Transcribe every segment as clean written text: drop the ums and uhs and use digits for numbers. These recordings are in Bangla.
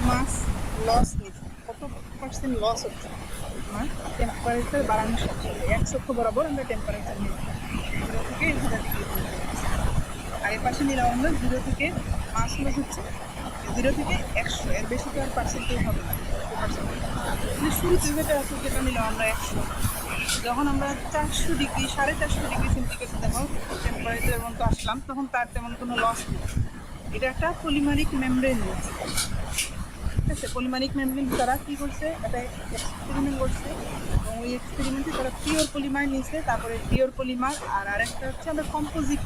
মাস লস নিচ্ছে, কত পার্সেন্ট লস হচ্ছে আমার টেম্পারেচার বাড়ানোর সাথে সাথে। 100 বরাবর আমরা টেম্পারেচার নিচ্ছি 0 থেকে 1000 ডিগ্রি পর্যন্ত। আর এর পাশে নিলাম আমরা 0 থেকে মাস লস হচ্ছে 0 থেকে 100, এর বেশি তো আর পার্সেন্টেজ হবে না। মানে শুরুতে যেটা আছে যেটা নিলাম আমরা 100, যখন আমরা 400 ডিগ্রি 450 ডিগ্রি সেন্টিগ্রেড দেখো টেম্পারেচার পর্যন্ত আসলাম, তখন তার তেমন কোনো লস নেই। এটা একটা পলিমারিক মেমব্রেন নিয়েছে, ঠিক আছে। পলিমারিক মেমব্রেন তারা কি করছে, একটা এক্সপেরিমেন্ট করছে, এবং ওই এক্সপেরিমেন্টে তারা পিওর পলিমার নিয়েছে, তারপরে পিওর পলিমার আর আরেকটা হচ্ছে আমরা কম্পোজিট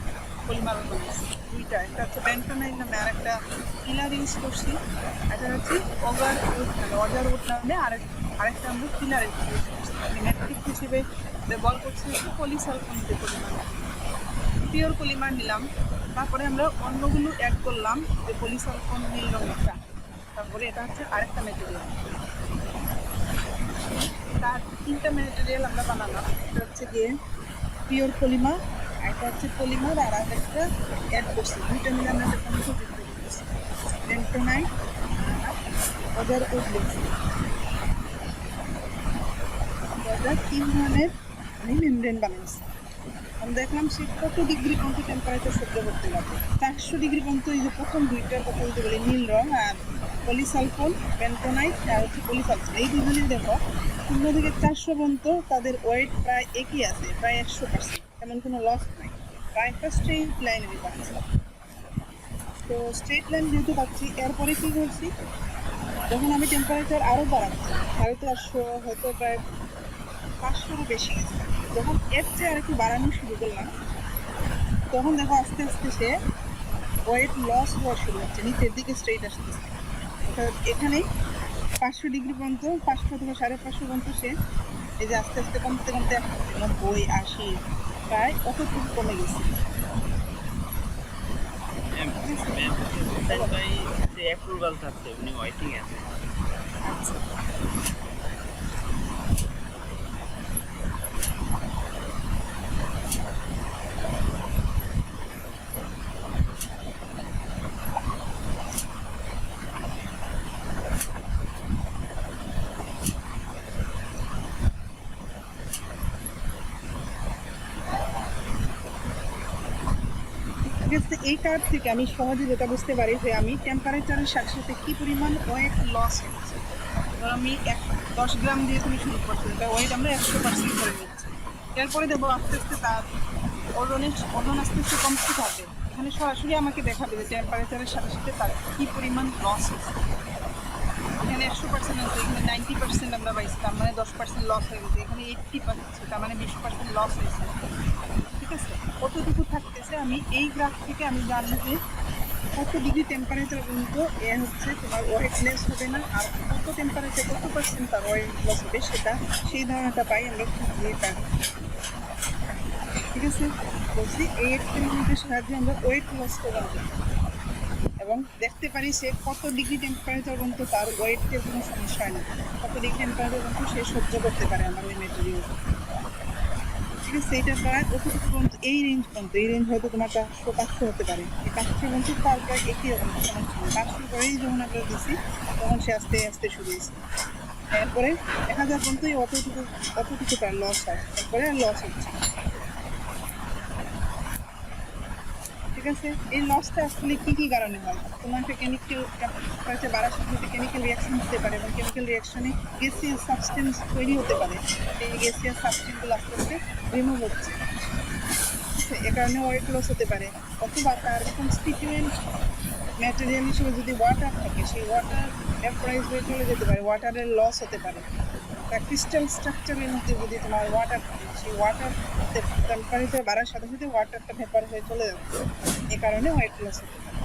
পলিমার বানিয়েছি দুইটা। একটা হচ্ছে বেন্টোনাইট নামে আর একটা পিলার ইউজ করছি, এটা হচ্ছে অজার উড নামে আরেকটা আমরা পিলার ইউজ করছি। ম্যাট্রিক হিসেবে ব্যবহার করছি হচ্ছে পলিসালফোনেট পলিমার, পিওর পলিমার নিলাম। তারপরে আমরা অন্যগুলো অ্যাড করলাম, যে পলিসালফোন নীল রঙেরটা। তারপরে এটা হচ্ছে আরেকটা ম্যাটেরিয়াল, তার 3টা ম্যাটেরিয়াল আমরা বানালাম। এটা হচ্ছে গিয়ে পিওর পলিমার, একটা হচ্ছে পলিমার, আর একটা অ্যাড করছি, দুইটা মিলে আমরা একটা কম্পোজিট তৈরি করছি, বেন্টোনাইট আর অজার উড লিখছি। অজার 3 ধরনের আমি মেমব্রেন বানাইছি। আমি দেখলাম সে কত ডিগ্রি পর্যন্ত টেম্পারেচার সহ্য করতে পারবে। 400 ডিগ্রি পর্যন্ত। এই যে প্রথম দুইটার কথা বলতে বলি, নীল রং আর পলিসালফোন, বেন্টোনাইট আর হচ্ছে পলিসালফোন, এই দুজনের দেখো 0 থেকে 400 পর্যন্ত তাদের ওয়েট প্রায় একই আছে, প্রায় 100%, তেমন কোনো লস নাই, প্রায় একটা স্ট্রেট লাইনের পাচ্ছি। তো স্ট্রেট লাইন যেহেতু পাচ্ছি, এরপরে কি করছি, যখন আমি টেম্পারেচার আরও বাড়াচ্ছি 450, হয়তো প্রায় 500-এরও বেশি গেছে, যখন এর চেয়ে আর একটু বাড়ানো শুরু করলাম, তখন দেখো আস্তে আস্তে সে ওয়েট লস হওয়া শুরু হচ্ছে, নিচের দিকে স্ট্রেট আসতেছে। অর্থাৎ এখানে 500 ডিগ্রি পর্যন্ত, 500 থেকে 550 পর্যন্ত সে এই যে আস্তে আস্তে কমতে কমতে 90, 80 প্রায় অতটুকু কমে গেছে। আচ্ছা, এই কার্ড থেকে আমি সহজে যেটা বুঝতে পারি যে আমি টেম্পারেচারের সাথে সাথে কি পরিমাণ ওয়েট লস হচ্ছে। ধর আমি 10 গ্রাম দিয়ে তুমি শুরু করছো, এটা ওয়েট আমরা 100% করে নিচ্ছি। এরপরে দেবো আস্তে আস্তে তার ওজন আস্তে আস্তে কমতে থাকবে। এখানে সরাসরি আমাকে দেখাবে যে টেম্পারেচারের সাথে সাথে তার কি পরিমাণ লস হচ্ছে। এখানে 100% আছে, এখানে 90% আমরা পাইছি, তার মানে 10% লস হয়ে গেছে। এখানে 80 পাচ্ছে, তার মানে 20% লস হয়েছে, ঠিক আছে। কতটুকু থাকতেছে আমি এই গ্রাফ থেকে আমি জানি যে কত ডিগ্রি টেম্পারেচার পর্যন্ত এ হচ্ছে তোমার ওয়েট লেস হবে না, আর কত টেম্পারেচার কত পার্সেন্ট তার ওয়েট লস হবে, সেই ধারণাটা পাই আমরা এটা, ঠিক আছে। বলছি এই এক্সপেরিমেন্টের সাহায্যে আমরা ওয়েট লস করবো এবং দেখতে পারি সে কত ডিগ্রি টেম্পারেচার পর্যন্ত তার ওয়েটের কোনো সমস্যা হয় না, কত ডিগ্রি টেম্পারেচার পর্যন্ত সে সহ্য করতে পারে আমার ওই ম্যাটেরিয়াল, ঠিক আছে। এটা প্রায় অতটুকু পর্যন্ত, এই রেঞ্জ পর্যন্ত, এই রেঞ্জ হয়তো তোমার 400-500 হতে পারে, এই 500 পর্যন্ত তার প্রায় একই রকম সমস্যা। 500 পরেই যখন আমরা দিচ্ছি তখন সে আস্তে আস্তে শুরু হয়েছে, এরপরে 1000 পর্যন্ত অতটুকু তার লস হয়, এরপরে আর লস হচ্ছে, ঠিক আছে। এই লসটা আসলে কি কি কারণে হয়, কোনো একটা কেমিক্যাল টেম্পারেচার বাড়ার সাথে সাথে কেমিক্যাল রিয়াকশন হতে পারে, এবং কেমিক্যাল রিয়াকশনে গ্যাসিয়াস সাবস্টেন্স তৈরি হতে পারে, সেই গ্যাসিয়াস সাবস্টেন্সগুলো আস্তে আস্তে রিমুভ হচ্ছে, এ কারণে ওয়েট লস হতে পারে। অথবা তার কনস্টিটিউয়েন্ট ম্যাটেরিয়াল হিসেবে যদি ওয়াটার থাকে, সেই ওয়াটার ভ্যাপরাইজ হয়ে চলে যেতে পারে, ওয়াটারের লস হতে পারে। তার ক্রিস্টাল স্ট্রাকচারের মধ্যে যদি তোমার ওয়াটার থাকে, সেই ওয়াটার টেম্পারেচার বাড়ার সাথে সাথে ওয়াটারটা ভেপার হয়ে চলে যাচ্ছে, এ কারণে ওয়েট লস হতে পারে।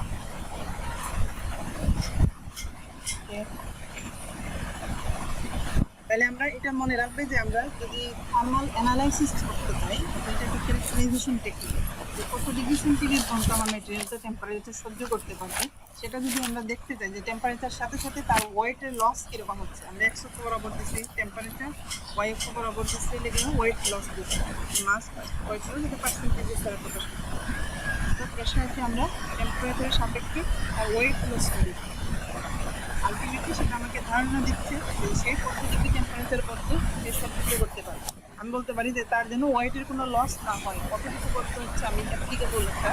তাহলে আমরা এটা মনে রাখবে যে আমরা যদি থার্মাল অ্যানালাইসিস করতে চাই, এটা একটা ক্যারেক্টারাইজেশন টেকনিক, যে কত ডিগ্রি সেন্টিগ্রেড পর্যন্ত আমার ম্যাটেরিয়ালটা টেম্পারেচার সহ্য করতে পারবে, সেটা যদি আমরা দেখতে চাই যে টেম্পারেচার সাথে সাথে তার ওয়েটের লস কীরকম হচ্ছে। আমরা 100 বরাবর দিচ্ছি টেম্পারেচার, ওয়াই 100 বরাবর দিচ্ছি, লেগে ওয়েট লস দিচ্ছি, মাস ওয়েট লস, এটা পার্সেন্টেজের দ্বারা প্রকাশ করতে প্রশ্ন হচ্ছে আমরা টেম্পারেচারের সাপেক্ষে আর ওয়েট লস করি। আলটিমেটলি সেটা আমাকে ধারণা দিচ্ছে যে সে কত ডিগ্রি টেম্পারেচার পর্যন্ত সে সব কিছু করতে পারে। আমি বলতে পারি যে তার যেন ওয়েটের কোনো লস না হয়, কতটুকু করতে হচ্ছে আমি অ্যাপ্লিকেবল একটা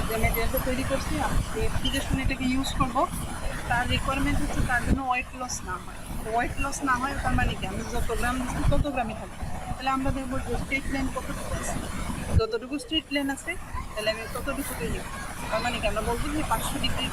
যে ম্যাটেরিয়ালটা তৈরি করছি আমি সেই অ্যাপ্লিকেশনে এটাকে ইউজ করব। তার রিকোয়ারমেন্ট হচ্ছে তার জন্য ওয়েট লস না হয়। ওয়েট লস না হয় তার মানে কি আমি যত গ্রাম দিচ্ছি তত গ্রামই থাকবে। তাহলে আমরা দেখবো যে স্ট্রেট লাইন কতটুকু আছে, যতটুকু স্ট্রেট লাইন আছে তাহলে আমি ততটুকুতেই লিখব। তার মানে কি আমরা বলবো যে 500 ডিগ্রি।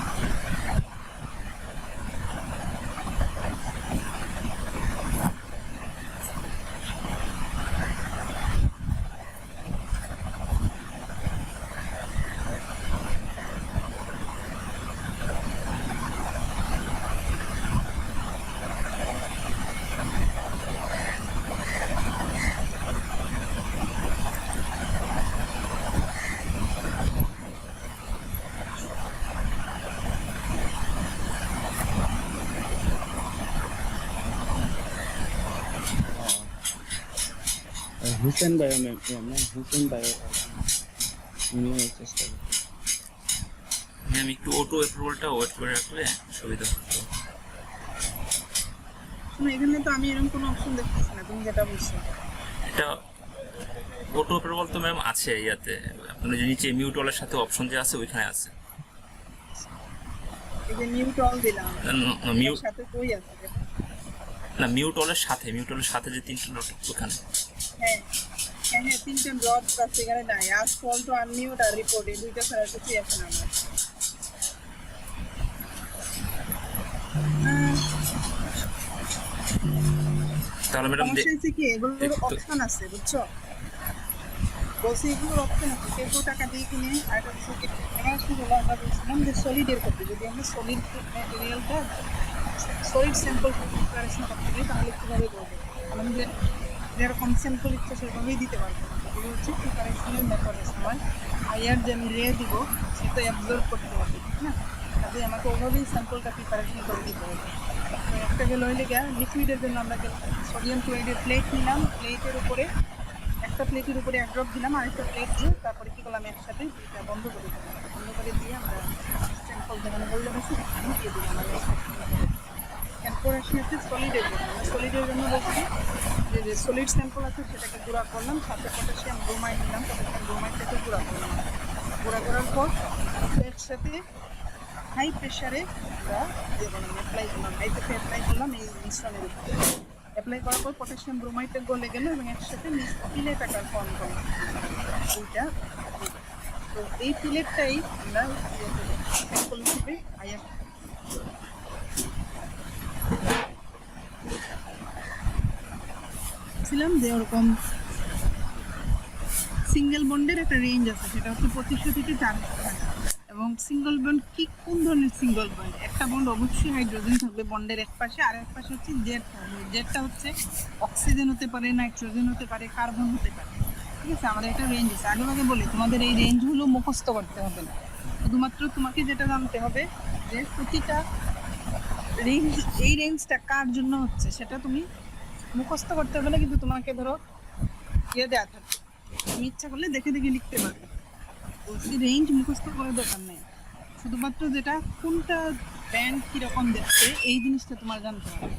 হুসেন ভাইও ম্যাম হুসেন ভাইও নিয়ে চেষ্টা করি। আমি একটু অটো অ্যাপ্রুভালটা ওয়েট করে রাখলে সুবিধা হতো। শুনো এখানে তো আমি এরকম কোনো অপশন দেখতেছি না, তুমি যেটা বলছো। এটা অটো অ্যাপ্রুভাল তো ম্যাম আছে ইয়াতে, আপনার যে নিচে মিউট অলের সাথে অপশন যে আছে ওইখানে আছে। এই যে মিউট অল দিলাম, মিউট সাথে কই আছে? না, মিউট অলের সাথে যে তিনটে ডট ওখানে। হ্যাঁ হ্যাঁ হ্যাঁ, তিনটে ডট আছে এখানে নাই। আর call to unmute R report এই দুইটা ছাড়া কিছুই আছে না আমার। তাহলে ম্যাডাম সমস্যা হচ্ছে কি এগুলোর অপশন আছে বুঝছো, বলছি এগুলোর অপশন আছে। কেউ কেউ টাকা দিয়ে কিনে আর একটা কিছু আমার কি হলো, আমরা বলছিলাম যে সলিডের করতে, যদি আমরা সলিড ম্যাটেরিয়ালটা সলিড স্যাম্পল প্রিপারেশন করতে পারি তাহলে কীভাবে করবো, আমাদের যেরকম স্যাম্পল ইচ্ছে সেভাবেই দিতে পারবো। এগুলো হচ্ছে প্রিপারেশনের মেথড আছে। আমার আয়ার যে আমি রে দিব সেটা অ্যাবজর্ব করতে হবে, ঠিক না? কাজে আমাকে ওভাবেই স্যাম্পলটা প্রিপারেশন করে দিতে হবে। তো একটা গেল হইলে গিয়া লিকুইডের জন্য আমরা সোডিয়াম ক্লোরাইডের প্লেট নিলাম, প্লেটের উপরে একটা প্লেটের উপরে এক ড্রপ দিলাম, আরেকটা প্লেট দিয়ে তারপরে কী করলাম একসাথে এটা বন্ধ করে দিলাম। বন্ধ করে দিয়ে আমরা স্যাম্পল যেখানে বললাম আছে সেখানে দিয়ে দিলাম। এরপর আসি হচ্ছে সলিডের জন্য। সলিডের জন্য বলছি যে সলিড স্যাম্পল আছে সেটাকে গুঁড়া করলাম, সাথে পটাশিয়াম ব্রোমাইড দিলাম, পটাশিয়াম ব্রোমাইডটাকে গুঁড়া করলাম। গুঁড়া করার পর একসাথে হাই প্রেশারে আমরা ইয়ে করলাম, অ্যাপ্লাই করলাম, হাই প্রেশারে অ্যাপ্লাই করলাম এই মিশ্রণের উপরে। অ্যাপ্লাই করার পর পটাশিয়াম ব্রোমাইডটা গলে গেল এবং একসাথে পিলেট আকার ফর্ম করলাম এইটা। তো এই পিলেটটাই আমরা স্যাম্পল হিসেবে আয়া ছিলাম যে ওরকম সিঙ্গেল বন্ডের একটা রেঞ্জ আছে, সেটা হচ্ছে 2500 থেকে 4000 এবং সিঙ্গল বন্ড কি কোন ধরনের সিঙ্গল বন্ড? একটা বন্ড অবশ্যই হাইড্রোজেন থাকবে বন্ডের এক পাশে, আর এক পাশে হচ্ছে জেড থাকবে। জেডটা হচ্ছে অক্সিজেন হতে পারে, নাইট্রোজেন হতে পারে, কার্বন হতে পারে, ঠিক আছে? আমাদের একটা রেঞ্জ আছে। আগে আগে বলি তোমাদের এই রেঞ্জগুলো মুখস্থ করতে হবে না, শুধুমাত্র তোমাকে যেটা জানতে হবে যে প্রতিটা রেঞ্জ, এই রেঞ্জটা কার জন্য হচ্ছে সেটা তুমি মুখস্থ করতে হবে না, কিন্তু তোমাকে ধরো ইয়ে দেওয়া থাকবে, তুমি ইচ্ছা করলে দেখে দেখে লিখতে পারবে। বলছি রেঞ্জ মুখস্থ করার দরকার নেই, শুধুমাত্র যেটা কোনটা ব্যান্ড কীরকম দেখতে এই জিনিসটা তোমার জানতে হবে।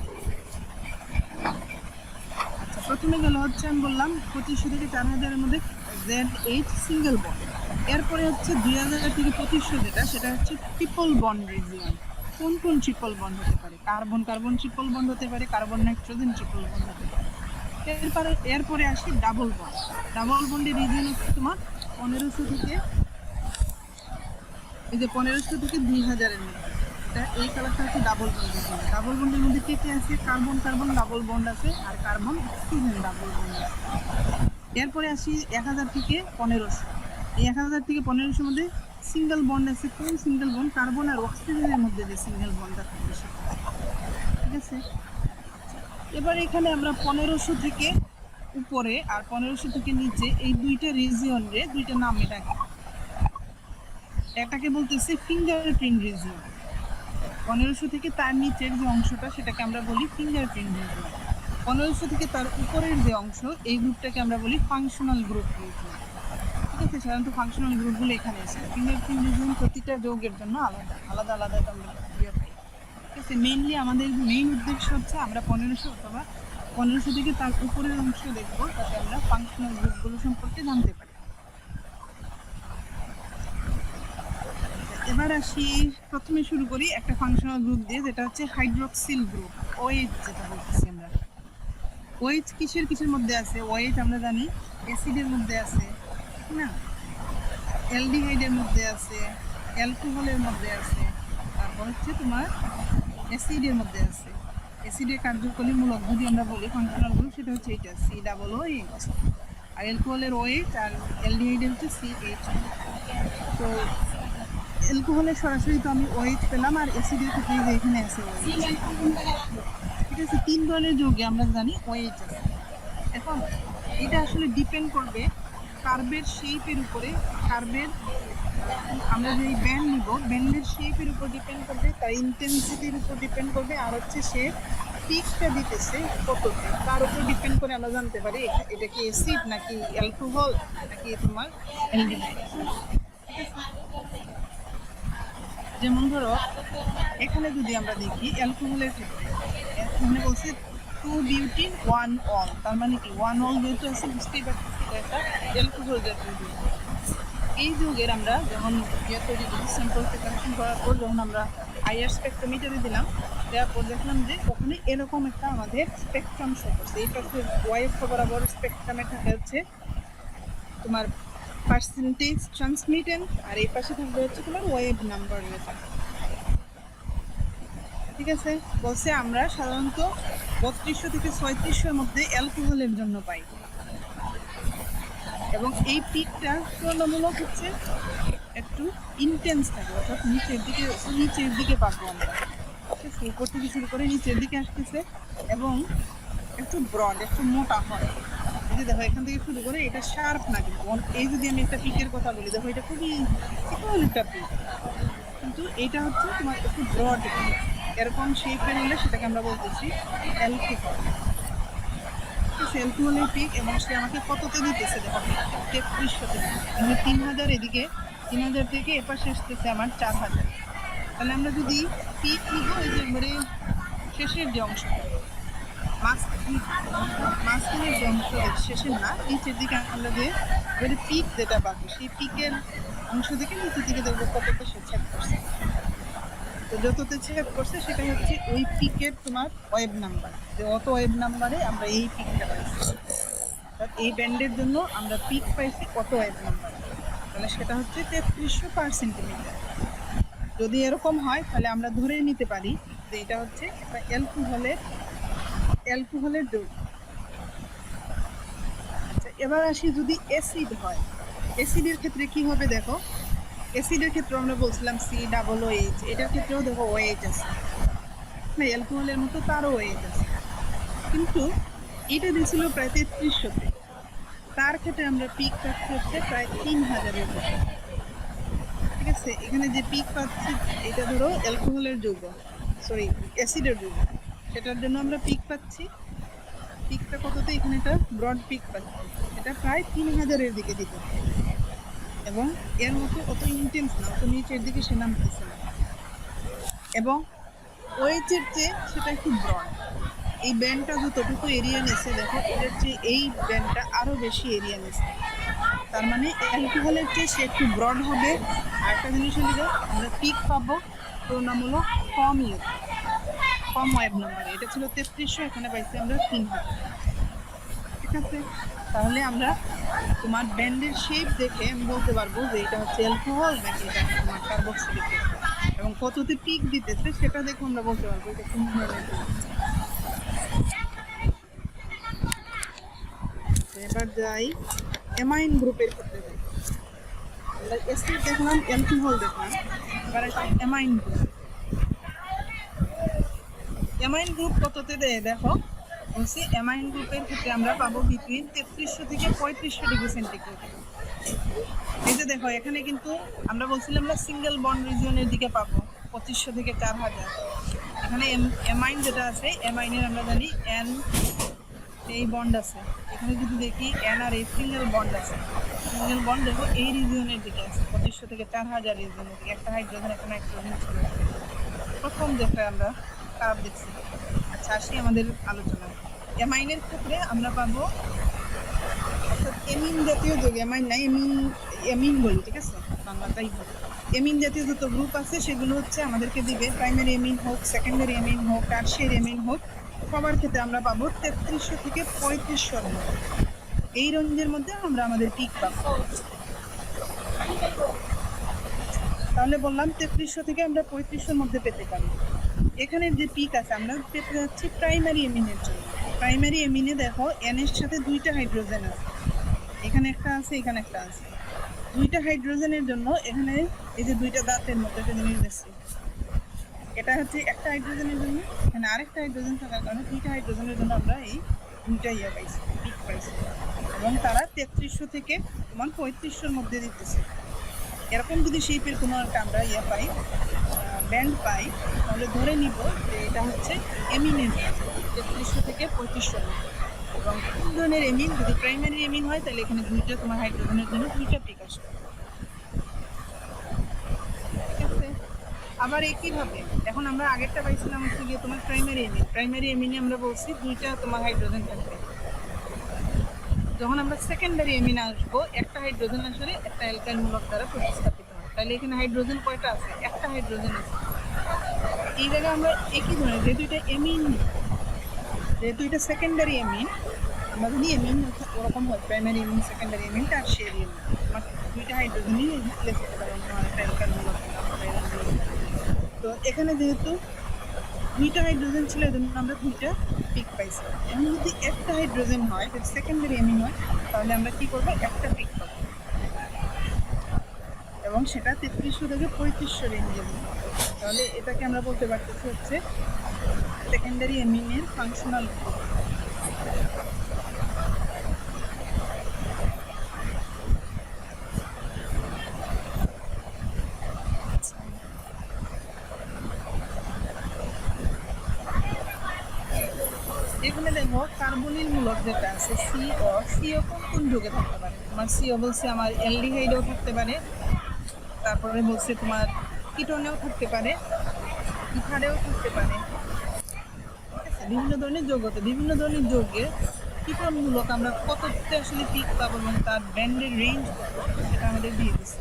আচ্ছা, প্রথমে গেল হচ্ছে আমি বললাম 2500 থেকে 4000-এর মধ্যে ZH সিঙ্গেল বন্ড। এরপরে হচ্ছে 2000 থেকে 2500 যেটা, সেটা হচ্ছে ট্রিপল বন্ড রিজিয়ন। কোন কোন ট্রিপল বন্ড হতে পারে? কার্বন কার্বন ট্রিপল বন্ড হতে পারে, কার্বন নাইট্রোজেন ট্রিপল বন্ড হতে পারে। এরপরে আসি ডাবল বন্ড। ডাবল বন্ডের রিজিয়ন হচ্ছে তোমার 1500 থেকে এই যে 1500 থেকে 2000-এর মধ্যে। এটা এই কালারটা হচ্ছে ডাবল বন্ডের জন্য। ডাবল বন্ডের মধ্যে কে কে আছে? কার্বন কার্বন ডাবল বন্ড আছে আর কার্বন অক্সিজেন ডাবল বন্ড আছে। এরপরে আসি 1000 থেকে 1500। এই 1000 থেকে 1500-এর মধ্যে সিঙ্গেল বন্ড আছে। কোন সিঙ্গেল বন্ড? কার্বন আর অক্সিজেনের মধ্যে যে সিঙ্গেল বন্ডটা থাকবে সেটা, ঠিক আছে? এবার এখানে আমরা 1500 থেকে উপরে আর 1500 থেকে নিচে এই দুইটা রিজিয়ন রে দুইটা নামে ডাকি। এটাকে বলতেছি ফিঙ্গারপ্রিন্ট রিজিয়ন। 1500 থেকে তার নিচের যে অংশটা সেটাকে আমরা বলি ফিঙ্গারপ্রিন্ট রিজিয়ন। 1500 থেকে তার উপরের যে অংশ এই গ্রুপটাকে আমরা বলি ফাংশনাল গ্রুপ রিজিয়ন, ঠিক আছে? সাধারণত ফাংশনাল গ্রুপগুলো এখানে আছে। ফিঙ্গারপ্রিন্ট রিজিয়ন প্রতিটা যৌগের জন্য আলাদা আলাদা আলাদা আমরা ইয়ে পাই, ঠিক আছে? আছে। মেইনলি আমাদের মেইন উদ্দেশ্য হচ্ছে আমরা 1500 অথবা 1500 থেকে তার উপরের অংশ দেখবো, যাতে আমরা ফাংশনাল গ্রুপগুলো সম্পর্কে জানতে পারি। এবার আসি, প্রথমে শুরু করি একটা ফাংশনাল গ্রুপ দিয়ে, যেটা হচ্ছে হাইড্রোক্সিল গ্রুপ, OH যেটা বলতেছি আমরা। OH কিসের কিসের মধ্যে আছে? OH আমরা জানি অ্যাসিডের মধ্যে আছে, ঠিক না? অ্যালডিহাইডের মধ্যে আছে, অ্যালকোহলের মধ্যে আছে, তারপর হচ্ছে তোমার অ্যাসিডের মধ্যে আছে। অ্যাসিডের কার্যকরী মূলক যদি আমরা বলি ফাংশনাল গ্রুপ, সেটা হচ্ছে এটা COOH। আর অ্যালকোহলের OH আর অ্যালডিহাইডের হচ্ছে CH। তো অ্যালকোহলের সরাসরি তো আমি OH পেলাম, আর অ্যাসিডের ক্ষেত্রে যে এখানে আছে OH। ঠিক আছে, 3 ধরনের যৌগে আমরা জানি OH আছে। এখন এটা আসলে ডিপেন্ড করবে কার্বের শেপের উপরে। কার্বের আমরা যে ব্যান্ড নিব, ব্যান্ডের শেপের উপর ডিপেন্ড করবে, তার ইন্টেন্সিটির উপর ডিপেন্ড করবে, আর হচ্ছে সে পিকটা দিতেছে কততে, তার উপর ডিপেন্ড করে আমরা জানতে পারি এটা কি অ্যাসিড নাকি অ্যালকোহল নাকি তোমার অ্যালডিহাইড। যেমন ধরো এখানে যদি আমরা দেখি অ্যালকোহলের ক্ষেত্রে, এখানে বলছে 2 বিউটিন 1 অল, তার মানে কি 1 অল যেহেতু আছে, বুঝতেই পারতেছি এটা একটা অ্যালকোহল জাতীয় যৌগ। এই যৌগের আমরা যখন ইয়ে তৈরি করি, স্যাম্পল প্রিপারেশন করার পর যখন আমরা IR স্পেকট্রোমিটারে দিলাম, দেওয়ার পর দেখলাম যে ওখানে এরকম একটা আমাদের স্পেকট্রাম শো করছে। এই পাশে ওয়াই অক্ষ বরাবর স্পেকট্রামে থাকে হচ্ছে তোমার পার্সেন্টেজ ট্রান্সমিটেন্ট, আর এই পাশে থাকবে হচ্ছে তোমার ওয়েভ নাম্বার রেখা। ঠিক আছে, বলছে আমরা সাধারণত 3200 থেকে 3600 এর মধ্যে অ্যালকোহলের জন্য পাই, এবং এই পিকটা তুলনামূলক হচ্ছে একটু ইন্টেন্স থাকে, অর্থাৎ নিচের দিকে পাবো আমরা। ঠিক আছে, উপর থেকে শুরু করে নিচের দিকে আসতেছে এবং একটু ব্রড, একটু মোটা হয়। এই যে দেখো এখান থেকে শুরু করে এটা শার্প না, কিন্তু এই যদি আমি একটা পিকের কথা বলি, দেখো এটা খুবই চিকন একটা পিক, কিন্তু এটা হচ্ছে তোমার একটু ব্রড, এরকম শেপের হলে সেটাকে আমরা বলতেছি অ্যালকোহল। অ্যালকোহলের পিক, এবং সে আমাকে কততে দিতেছে দেখো 3300 মানে 3000, এদিকে 3000 থেকে এপাশে আসতেছে আমার 4000। তাহলে আমরা যদি পিক নিব, এই যে মানে শেষের যে অংশটা, মাঝখানের যে অংশ, শেষের না নিচের দিকে, আমরা যে পিক যেটা পাবো, সেই পিকের অংশ থেকে নিচের দিকে দেখবো কততে সে ছেদ করছে। তো যততে ছেদ করছে সেটা হচ্ছে ওই পিকের তোমার ওয়েভ নাম্বার, যে অত ওয়েভ নাম্বারে আমরা এই পিকটা পাইছি। অর্থাৎ এই ব্যান্ডের জন্য আমরা পিক পাইছি কত ওয়েভ নাম্বার, তাহলে সেটা হচ্ছে 3300/সেন্টিমিটার। যদি এরকম হয় তাহলে আমরা ধরে নিতে পারি যে এটা হচ্ছে একটা অ্যালকোহলের যৌগ। আচ্ছা, এবার আসি যদি অ্যাসিড হয়, অ্যাসিডের ক্ষেত্রে কি হবে দেখো। অ্যাসিডের ক্ষেত্রে আমরা বলছিলাম COOH, এটার ক্ষেত্রেও দেখো OH আছে না, অ্যালকোহলের মতো তারও OH আছে, কিন্তু এটা দিয়েছিল প্রায় 3300-তে, তার ক্ষেত্রে আমরা পিক পাচ্ছি হচ্ছে প্রায় 3000-এর মতো। ঠিক আছে, এখানে যে পিক পাচ্ছি এটা ধরো অ্যালকোহলের যৌগ, সরি অ্যাসিডের যৌগ, সেটার জন্য আমরা পিক পাচ্ছি, পিকটা কততে, এখানে এটা ব্রড পিক পাচ্ছি, এটা প্রায় 3000-এর দিকে দিতে, এবং এর মতো অত ইন্টেন্স না, অত নিচের দিকে সে নামতেছে না, এবং OH এর চেয়ে সেটা একটু ব্রড। এই ব্যান্ডটা যতটুকু এরিয়া নিচ্ছে দেখো, এটার চেয়ে এই ব্যান্ডটা আরো বেশি এরিয়া নিচ্ছে, তার মানে অ্যালকোহলের চেয়ে সে একটু ব্রড হবে। আর একটা জিনিস হলো আমরা পিক পাবো তুলনামূলক কম ওয়েভ নাম্বারে, এটা ছিল 3300, এখানে পাইছি আমরা 3000। ঠিক আছে, তাহলে আমরা তোমার ব্যান্ডের শেপ দেখে আমি বলতে পারবো যে এটা হচ্ছে অ্যালকোহল নাকি এটা তোমার কার্বক্সিলিক অ্যাসিড, এবং কততে পিক দিতেছে সেটা দেখে আমরা বলতে পারবো এটা কোন ধরনের। এবার যাই অ্যামাইন গ্রুপের ক্ষেত্রে, আমরা অ্যাসিড দেখলাম, অ্যালকোহল দেখলাম, এবার অ্যামাইন গ্রুপ। অ্যামাইন গ্রুপ কততে দেয় দেখো, বলছি অ্যামাইন গ্রুপের ক্ষেত্রে আমরা পাবো বিটুইন 3300 থেকে 3500°C। এই যে দেখো এখানে কিন্তু আমরা বলছিলাম আমরা সিঙ্গেল বন্ড রিজিয়নের দিকে পাবো 2500 থেকে 4000। এখানে অ্যামাইন যেটা আছে, অ্যামাইনের আমরা জানি N এই বন্ড আছে, এখানে যদি দেখি N আর এই সিঙ্গেল বন্ড আছে, সিঙ্গেল বন্ড দেখো এই রিজিয়নের দিকে আছে 2500 থেকে 4000 রিজিয়নের দিকে, একটা হাইড্রোজেন একটা নাইট্রোজেন ছিল প্রথম যেটা আমরা খারাপ দেখছি। আচ্ছা, আসি আমাদের আলোচনায়। অ্যামাইনের ক্ষেত্রে আমরা পাবো অর্থাৎ এমিন জাতীয় যৌগ, অ্যামাইন নাই, এমিন বলি, ঠিক আছে, বাংলাটাই বলি। এমিন জাতীয় যত গ্রুপ আছে সেগুলো হচ্ছে আমাদেরকে দিবে, প্রাইমারি এমিন হোক, সেকেন্ডারি এমিন হোক, টারশিয়ারি এমিন হোক, সবার ক্ষেত্রে আমরা পাবো 3300 থেকে 3500 মধ্যে। এই রেঞ্জের মধ্যে আমরা আমাদের পিক পাবো। তাহলে বললাম 3300 থেকে আমরা 3500 মধ্যে পেতে পারি। এখানে যে পিক আছে আমরা পেতে যাচ্ছি প্রাইমারি এমিনের জন্য। প্রাইমারি এমিনে দেখো এন এর সাথে দুইটা হাইড্রোজেন আছে, এখানে একটা আছে, এখানে একটা আছে। দুইটা হাইড্রোজেনের জন্য এখানে এই যে দুইটা দাঁতের মধ্যে একটা জিনিস দেখছি, এটা হচ্ছে একটা হাইড্রোজেনের জন্য, এখানে আরেকটা হাইড্রোজেন থাকার কারণে দুইটা হাইড্রোজেনের জন্য আমরা এই দুইটা পাইছি, পিক পাইছি। এবং তারা 3300 থেকে তোমার 3500-র মধ্যে দিতেছে। এরকম যদি শেপের কোনো একটা আমরা পাই, ব্যান্ড পাই, তাহলে ধরে নিব যে এটা হচ্ছে এমিনের 3300 থেকে 3500-র মধ্যে। এবং কোন ধরনের এমিন, যদি প্রাইমারি এমিন হয় তাহলে এখানে দুইটা তোমার হাইড্রোজেনের জন্য দুইটা পিক আসবে, ঠিক আছে। আবার একইভাবে এখন আমরা আগেরটা পাইছিলাম হচ্ছে গিয়ে তোমার প্রাইমারি এমিন। প্রাইমারি এমিনে আমরা বলছি দুইটা তোমার হাইড্রোজেন থাকবে। যখন আমরা সেকেন্ডারি এমিনে আসবো, একটা হাইড্রোজেন আসলে একটা অ্যালকাইল মূলক দ্বারা প্রতিস্থাপিত হয়। তাহলে এখানে হাইড্রোজেন কয়টা আছে? একটা হাইড্রোজেন আছে। এই জায়গায় আমরা একই ধরনের, যেহেতু এটা এমিন, যেহেতু এটা সেকেন্ডারি এমিন, আমরা যদি এমিন ওরকম হয়, প্রাইমারি এমিন, সেকেন্ডারি এমিন, টারশিয়ারি এমিন, আমার দুইটা হাইড্রোজেনই রিপ্লেস করতে পারবো আমার একটা অ্যালকাইল মূলক দ্বারা। তো এখানে যেহেতু দুইটা হাইড্রোজেন ছিল, এজন্য আমরা দুইটা পিক পাইছি। এখন যদি একটা হাইড্রোজেন হয়, যদি সেকেন্ডারি এমিন হয়, তাহলে আমরা কি করবো? একটা পিক পাবো, এবং সেটা 3300 থেকে 3500 রেঞ্জের। তাহলে এটাকে আমরা বলতে পারতেছি হচ্ছে সেকেন্ডারি এমিনের ফাংশনাল গ্রুপ। এখানে দেখো কার্বনিল মূলক যেটা আছে সিও, সিও কোন কোন যৌগে থাকতে পারে? তোমার সিও বলছে আমার অ্যালডিহাইডেও থাকতে পারে, তারপরে বলছে তোমার কিটোনেও থাকতে পারে, ইথারেও থাকতে পারে, ঠিক আছে। বিভিন্ন ধরনের যৌগতে, বিভিন্ন ধরনের যৌগে কিটোন মূলক আমরা কততে আসলে পিক পাবো এবং তার ব্যান্ডের রেঞ্জ কত সেটা আমাদের দিয়ে দিচ্ছে।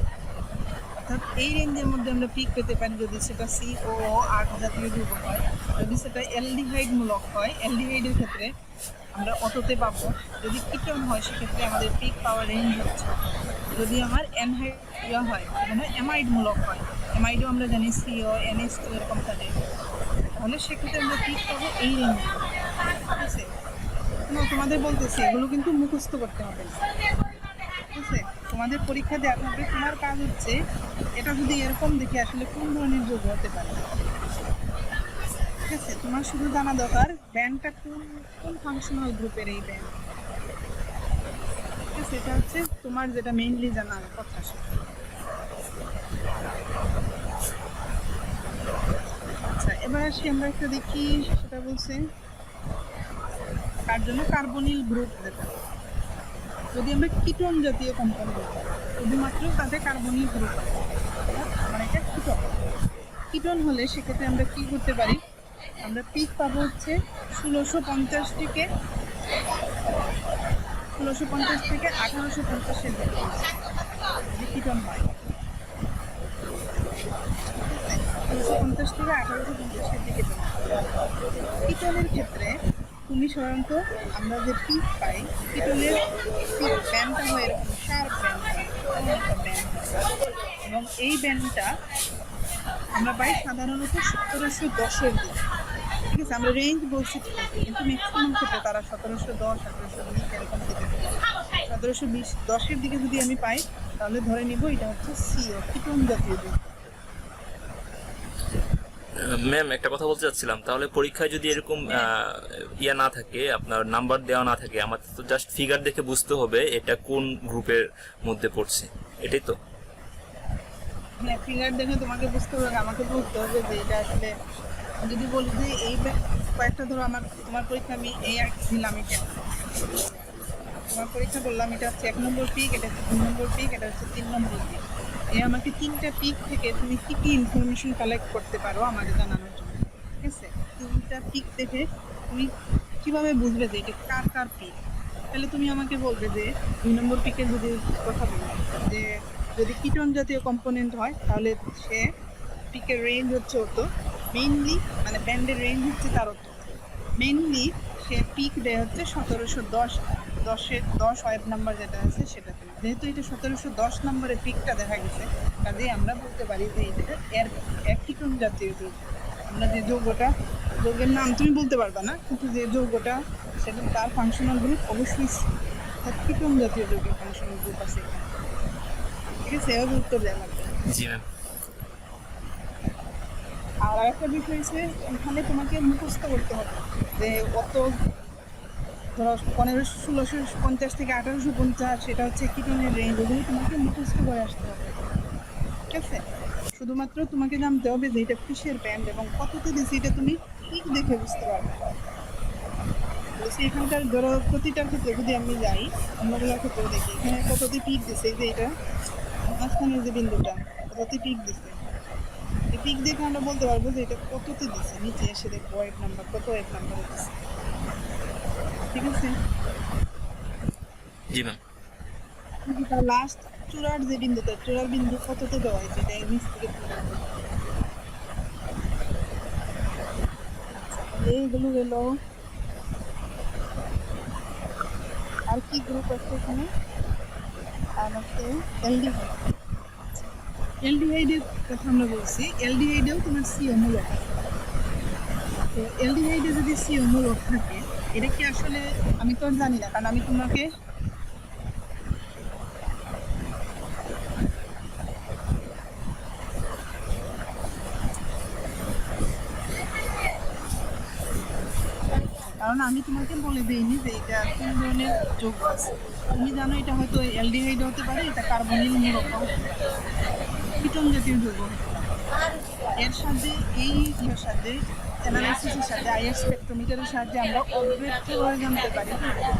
অর্থাৎ এই রেঞ্জের মধ্যে আমরা পিক পেতে পারি যদি সেটা সিও 8 জাতীয় যৌগ হয়। যদি সেটা অ্যালডিহাইড মূলক হয়, অ্যালডিহাইডের ক্ষেত্রে আমরা অটোতে পাবো। যদি কিটোন হয় সেক্ষেত্রে আমাদের পিক পাওয়ার রেঞ্জ হচ্ছে। যদি আমার অ্যানহাইড হয়, মানে অ্যামাইড মূলক হয়, অ্যামাইডও আমরা জানি সিও NH2 এরকম থাকে, তাহলে সেক্ষেত্রে আমরা পিক পাবো এই রেঞ্জে, ঠিক আছে। তোমাদের বলতেছি এগুলো কিন্তু মুখস্থ করতে হবে না, ঠিক আছে। তোমাদের পরীক্ষা দেওয়া হবে, তোমার কাজ হচ্ছে এটা যদি এরকম দেখে আসলে কোন ধরনের যৌগ হতে পারে, ঠিক আছে। তোমার শুধু জানা দরকার ব্যান্ডটা কোন কোন ফাংশনাল গ্রুপের এই ব্যান্ড, ঠিক আছে। এটা হচ্ছে তোমার যেটা মেইনলি জানার কথা। আচ্ছা, এবার আসি আমরা একটা দেখি, সেটা বলছে তার জন্য কার্বনিল গ্রুপ যেটা, যদি আমরা কিটোন জাতীয় কম্পাউন্ড শুধুমাত্র তাতে কার্বনিল গ্রুপ আছে, মানে এটা কিটোন। কিটোন হলে সেক্ষেত্রে আমরা কি করতে পারি? আমরা পিক পাবো হচ্ছে 1650 থেকে 1850-এর দিকে যদি কিটোন হয়, 1650 থেকে 1850-এর দিকে। কিটোনের ক্ষেত্রে তুমি সাধারণত আমরা যে পিক পাই, কিটোনের পিক ব্যান্ডটা হয় এরকম শার্প ব্যান্ড, এবং এই ব্যান্ডটা আমরা পাই সাধারণত 1710-এর দিকে, ঠিক আছে। আমরা রেঞ্জ বলছি কিন্তু ম্যাক্সিমাম ক্ষেত্রে তারা 1710, 1720 এরকম দিকে। 1720-10-এর দিকে যদি আমি পাই তাহলে ধরে নিব এটা হচ্ছে সিও, কিটোন জাতীয় যৌগ। ম্যাম, একটা কথা বলতে চাচ্ছিলাম, তাহলে পরীক্ষায় যদি এরকম ইয়া না থাকে, আপনার নাম্বার দেওয়া না থাকে, আমাদের তো জাস্ট ফিগার দেখে বুঝতে হবে এটা কোন গ্রুপের মধ্যে পড়ছে, এটাই তো? হ্যাঁ, ফিগার দেখে তোমাকে বুঝতে হবে, আমাকে বুঝতে হবে যে এটা আসলে, যদি বলি যে এই কয়েকটা ধরো তোমার পরীক্ষা আমি এই দিলাম, এটা তোমার পরীক্ষা বললাম এটা হচ্ছে 1 নম্বর পিক, এটা হচ্ছে 2 নম্বর পিক, এটা হচ্ছে 3 নম্বর পিক। এই আমাকে 3টা পিক থেকে তুমি কি কি ইনফরমেশন কালেক্ট করতে পারো আমাকে জানানোর জন্য, ঠিক আছে। প্রতিটা পিক দেখে তুমি কিভাবে বুঝবে যে এটা কার কার পিক? তাহলে তুমি আমাকে বলবে যে 2 নম্বর পিকের যদি কথা বলি, যে যদি কিটোন জাতীয় কম্পোনেন্ট হয় তাহলে সে পিকের রেঞ্জ হচ্ছে অত, মেইনলি মানে ব্যান্ডের রেঞ্জ হচ্ছে তার অত, মেইনলি সে পিক দেয় হচ্ছে 1710, 10 ওয়েব নাম্বার যেটা আছে সেটাতে। যেহেতু এটা 1710 নম্বরের পিকটা দেখা গেছে, কাজেই আমরা বলতে পারি যে এটা এর এক কিটোন জাতীয় যৌগ। আমরা যে যৌগটা, যৌগের নাম তুমি বলতে পারবা না, কিন্তু যে যৌগটা সেটা তার ফাংশনাল গ্রুপ অবশ্যই কিটোন জাতীয় যৌগের ফাংশনাল গ্রুপ আছে এখানে। ঠিক আছে, এভাবে উত্তর দেওয়া লাগবে। জি ম্যাম। আর একটা বিষয় হচ্ছে এখানে তোমাকে মুখস্থ করতে হবে যে অত, ধরো 1650 থেকে 1850, সেটা হচ্ছে কিটোনের রেঞ্জ, ওগুলো তোমাকে মুখস্থ করে আসতে হবে। ঠিক আছে, শুধুমাত্র তোমাকে জানতে হবে যে এটা কিসের ব্যান্ড এবং কততে দিচ্ছে এটা তুমি পিক দেখে বুঝতে পারবে। বলছি এখানকার ধরো প্রতিটার ক্ষেত্রে যদি আমি যাই, অন্যগুলোর ক্ষেত্রেও দেখি এখানে কততে পিক দিচ্ছে, যে এটা মাঝখানের যে বিন্দুটা কততে পিক দিচ্ছে, এই পিক দেখে আমরা বলতে পারবো যে এটা কততে দিচ্ছে। নিচে এসে দেখবো ওয়েব নাম্বার, কত ওয়েব নাম্বারে দিচ্ছে। ঠিক আছে, জি ম্যাম। তার লাস্ট চূড়ার যে বিন্দুটা, চূড়ার বিন্দু কততে দেওয়া হয়েছে এটা নিচ থেকে তুলে আনবো। এইগুলো গেল। আর কি গ্রুপ আছে এখানে? আর হচ্ছে এলডিহাইড। এলডিহাইডের কথা আমরা বলছি, এলডিহাইডেও তোমার সিও মূলক আছে। তো এলডিহাইডে যদি সিও মূলক থাকে, এটা কি আসলে আমি তো আর জানি না, কারণ আমি তোমাকে বলে দিইনি যে এটা কোন ধরনের যৌগ আছে। তুমি জানো এটা হয়তো এলডিহাইড হতে পারে, এটা কার্বনিল মূলক কিটোন জাতীয় যৌগ হতে পারে। এর সাথে এর সাথে অ্যানালাইসিসের সাথে আইআর স্পেকট্রোমিটারের সাহায্যে আমরা অবজেক্টভাবে জানতে পারি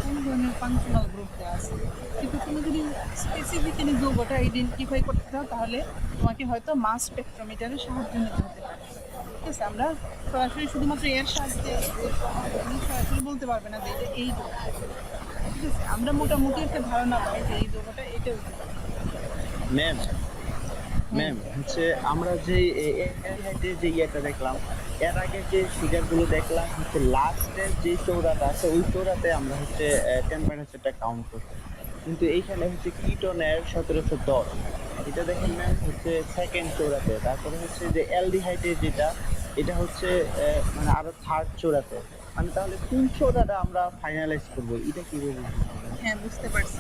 কোন ধরনের ফাংশনাল গ্রুপ দেওয়া আছে। কিন্তু তুমি যদি স্পেসিফিক্যালি যৌগটা আইডেন্টিফাই করতে চাও তাহলে তোমাকে হয়তো মাস স্পেকট্রোমিটারের সাহায্য নিতে হতে পারে। ঠিক আছে, আমরা সরাসরি শুধুমাত্র এর সাহায্যে তুমি সরাসরি বলতে পারবে না যে এটা এই যৌগ। ঠিক আছে, আমরা মোটামুটি একটা ধারণা পাই যে এই যৌগটা এটা হতে পারে। ম্যাম ম্যাম হচ্ছে আমরা যে যে ইয়েটা দেখলাম, এর আগে যে ফিগারগুলো দেখলাম হচ্ছে লাস্টের যে চৌড়াটা আছে ওই চৌড়াতে আমরা হচ্ছে টেম্পারেচারটা কাউন্ট করছি, কিন্তু এইখানে হচ্ছে কিটোনের 1710 এটা দেখেন ম্যাম হচ্ছে সেকেন্ড চৌড়াতে। তারপরে হচ্ছে যে অ্যালডিহাইডের যেটা, এটা হচ্ছে মানে আরো থার্ড চৌড়াতে। মানে তাহলে কোন চৌড়াটা আমরা ফাইনালাইজ করবো, এটা কি বলবো? হ্যাঁ, বুঝতে পারছি।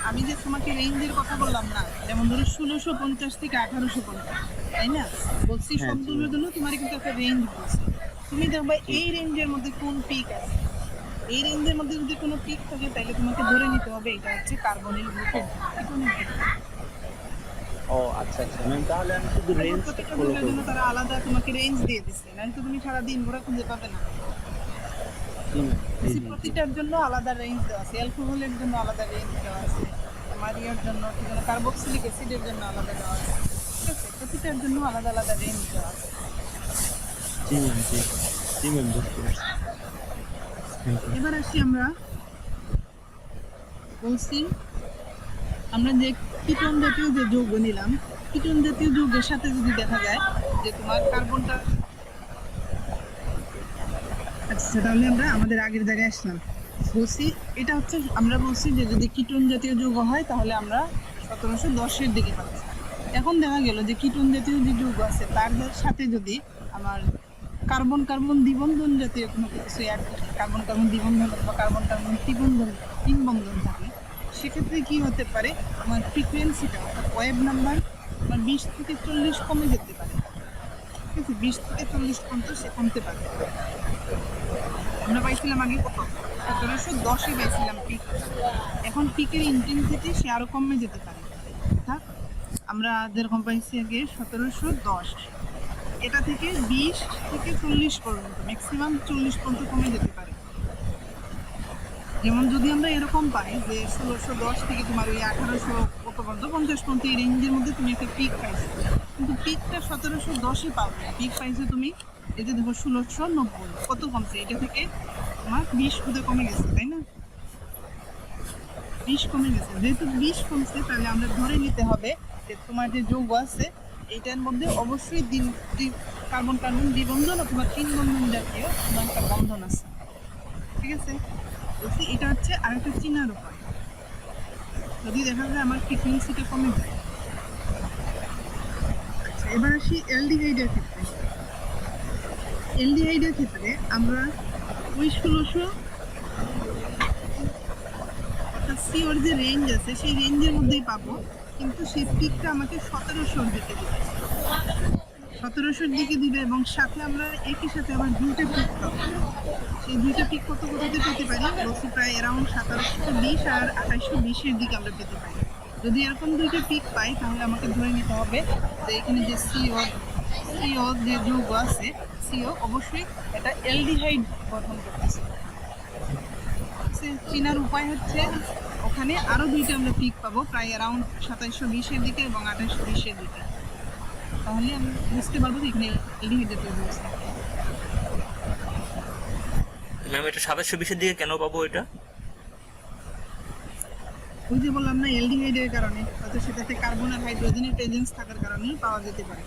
আমি যে তোমাকে রেঞ্জের কথা বললাম না, যেমন ধরো 1650 থেকে 1850, তাই না? বলছি হ্যাঁ, সবগুলোর জন্য তোমার কিন্তু একটা রেঞ্জ বলছি। তুমি দেখবা এই রেঞ্জের মধ্যে কোন পিক আছে। এই রেঞ্জের মধ্যে যদি কোনো পিক থাকে তাহলে তোমাকে ধরে নিতে হবে এটা হচ্ছে কার্বনিল গ্রুপের। ও আচ্ছা আচ্ছা ম্যাম, তাহলে আমি শুধু রেঞ্জটা প্রত্যেকটা ফলো গ্রুপের জন্য করবো। তারা আলাদা তোমাকে রেঞ্জ দিয়ে দিচ্ছে, নাহলে তো তুমি সারাদিন ঘোরা খুঁজে পাবে না। জি ম্যাম, জি জি জি। প্রতিটার জন্য আলাদা রেঞ্জ দেওয়া আছে, অ্যালকোহলের জন্য আলাদা রেঞ্জ দেওয়া আছে, মারিয়ার জন্য, ঠিক আছে, কার্বক্সিলিক অ্যাসিডের জন্য আলাদা দেওয়া আছে। ঠিক আছে, প্রতিটার জন্য আলাদা আলাদা রেঞ্জ দেওয়া আছে। জি ম্যাম, জি জি ম্যাম, বুঝতে পারছি। এবার আসি আমরা বলছি আমরা যে কিটোন জাতীয় যে যৌগ নিলাম, কিটোন জাতীয় যৌগের সাথে যদি দেখা যায় যে তোমার কার্বনটা, আচ্ছা তাহলে আমরা আমাদের আগের জায়গায় আসলাম। বলছি এটা হচ্ছে আমরা বলছি যে যদি কিটোন জাতীয় যৌগ হয় তাহলে আমরা 1710-এর দিকে পাচ্ছি। এখন দেখা গেল যে কিটোন জাতীয় যে যৌগ আছে তার সাথে যদি আমার কার্বন কার্বন দ্বিবন্ধন জাতীয় কোনো কিছু অ্যাড থাকে, কার্বন কার্বন দ্বিবন্ধন অথবা কার্বন কার্বন তিন বন্ধন থাকে, সেক্ষেত্রে কি হতে পারে, আমার ফ্রিকোয়েন্সিটা অর্থাৎ ওয়েভ নাম্বার আমার 20 থেকে 40 কমে যেতে পারে। ঠিক আছে, 20 থেকে 40 পর্যন্ত সে কমতে পারে। আমরা পাইছিলাম আগে কত, 1710-এ পাইছিলাম পিক। এখন পিকের ইন্টেন্সিটি সে আরো কমে যেতে পারে, অর্থাৎ আমরা যেরকম পাইছি আগে 1710, এটা থেকে 20 থেকে 40 পর্যন্ত, ম্যাক্সিমাম 40 পর্যন্ত কমে যেতে পারে। যেমন যদি আমরা এরকম পাই যে 1610 থেকে তোমার ওই 1800 কত পর্যন্ত 50 পর্যন্ত এই রেঞ্জের মধ্যে তুমি একটা পিক পাইছো, কিন্তু পিকটা 1710-এ পাবে, পিক পাইছো তুমি এই যে দেখো 1690 কত কমছে, এটা থেকে তোমার 20 বোধহয় কমে গেছে, তাই না? 20 কমে গেছে, যেহেতু 20 কমছে তাহলে আমরা ধরে নিতে হবে যে তোমার যে যৌগ আছে এইটার মধ্যে অবশ্যই কার্বন কার্বন দ্বিবন্ধন অথবা 3 বন্ধন জাতীয় কোনো একটা বন্ধন আছে, ঠিক আছে? বলছি এটা হচ্ছে আরেকটা চিনার উপায়। যদি দেখা যায় আমার ফ্রিকোয়েন্সিটা কমে যায়। আচ্ছা, এবার আসি অ্যালডিহাইডের ক্ষেত্রে। অ্যালডিহাইডের ক্ষেত্রে আমরা ওই 1600 অর্থাৎ সি ওর যে রেঞ্জ আছে সেই রেঞ্জের মধ্যেই পাবো, কিন্তু সেই পিকটা আমাকে 1700-র দিকে দিবে, 1700-র দিকে দিবে এবং সাথে আমরা একই সাথে আবার দুইটা পিক পাবো। সেই দুইটা পিক কত কোথাতে পেতে পারি বলছি, প্রায় অ্যারাউন্ড 1720 আর 2820-এর দিকে আমরা পেতে পারি। যদি এরকম দুইটা পিক পাই তাহলে আমাকে ধরে নিতে হবে যে এখানে যে সিও যে যৌগ আছে সিও অবশ্যই এটা অ্যালডিহাইড গঠন করতেছে। চিনার উপায় হচ্ছে ওখানে আরো দুইটা আমরা পিক পাবো প্রায় অ্যারাউন্ড 2720-এর দিকে এবং 2820-এর দিকে, তাহলে আমি বুঝতে পারবো যে এখানে অ্যালডিহাইডের তৈরি হয়েছে। ম্যাম এটা 2720-এর দিকে কেন পাবো এটা? ওই যে বললাম না, অ্যালডিহাইডের কারণে, হয়তো সেটাতে কার্বন আর হাইড্রোজেনের প্রেজেন্স থাকার কারণে পাওয়া যেতে পারে।